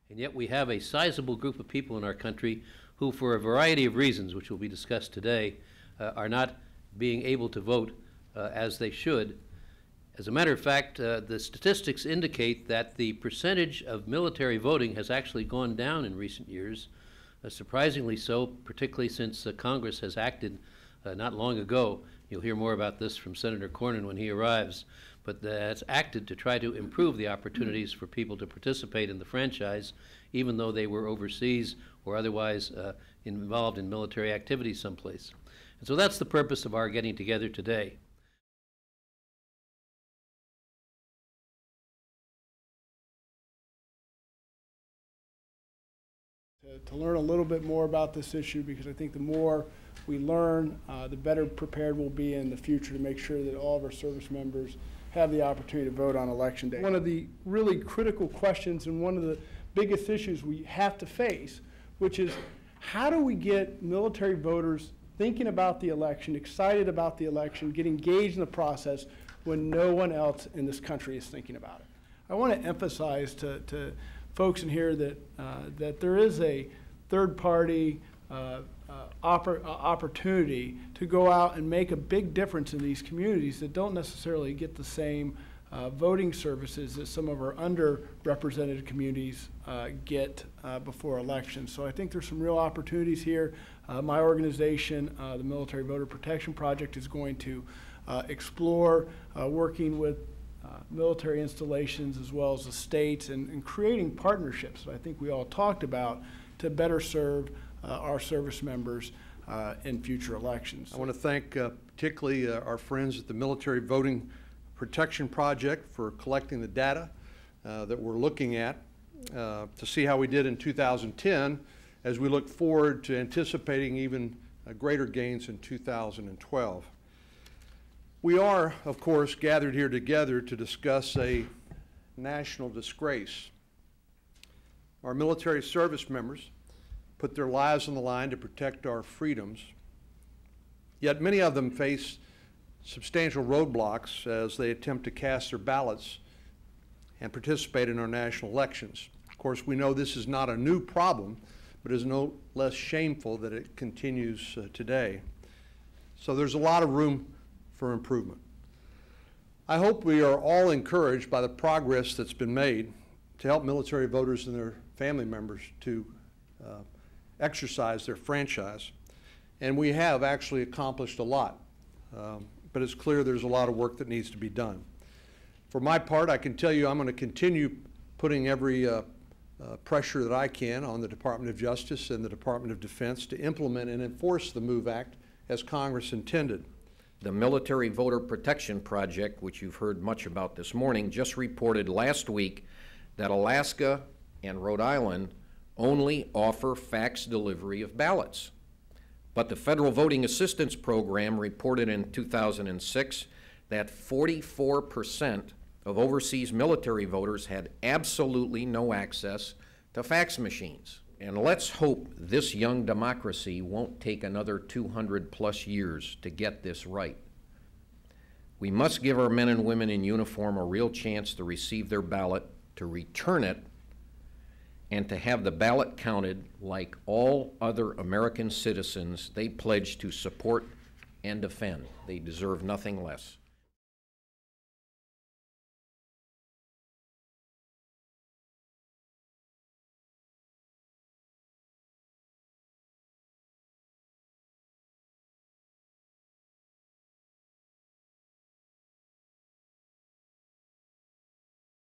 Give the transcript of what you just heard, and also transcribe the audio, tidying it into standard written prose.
And yet we have a sizable group of people in our country who, for a variety of reasons, which will be discussed today, are not being able to vote as they should. As a matter of fact, the statistics indicate that the percentage of military voting has actually gone down in recent years, surprisingly so, particularly since Congress has acted not long ago. You'll hear more about this from Senator Cornyn when he arrives, but has acted to try to improve the opportunities for people to participate in the franchise, even though they were overseas or otherwise involved in military activity someplace. And so that's the purpose of our getting together today. To learn a little bit more about this issue, because I think the more we learn, the better prepared we'll be in the future to make sure that all of our service members have the opportunity to vote on Election Day. One of the really critical questions and one of the biggest issues we have to face, which is how do we get military voters thinking about the election, excited about the election, get engaged in the process when no one else in this country is thinking about it. I want to emphasize to folks in here that that there is a third-party opportunity to go out and make a big difference in these communities that don't necessarily get the same voting services that some of our underrepresented communities get before elections. So I think there's some real opportunities here. My organization, the Military Voter Protection Project, is going to explore working with military installations as well as the states and creating partnerships that I think we all talked about to better serve our service members in future elections. I want to thank particularly our friends at the Military Voting Protection Project for collecting the data that we're looking at to see how we did in 2010 as we look forward to anticipating even greater gains in 2012. We are, of course, gathered here together to discuss a national disgrace. Our military service members put their lives on the line to protect our freedoms, yet many of them face substantial roadblocks as they attempt to cast their ballots and participate in our national elections. Of course, we know this is not a new problem, but is no less shameful that it continues today. So there's a lot of room for improvement. I hope we are all encouraged by the progress that's been made to help military voters and their family members to exercise their franchise. And we have actually accomplished a lot, but it's clear there's a lot of work that needs to be done. For my part, I can tell you I'm going to continue putting every pressure that I can on the Department of Justice and the Department of Defense to implement and enforce the MOVE Act as Congress intended. The Military Voter Protection Project, which you've heard much about this morning, just reported last week that Alaska and Rhode Island only offer fax delivery of ballots. But the Federal Voting Assistance Program reported in 2006 that 44% of overseas military voters had absolutely no access to fax machines. And let's hope this young democracy won't take another 200+ years to get this right. We must give our men and women in uniform a real chance to receive their ballot, to return it, and to have the ballot counted like all other American citizens they pledge to support and defend. They deserve nothing less.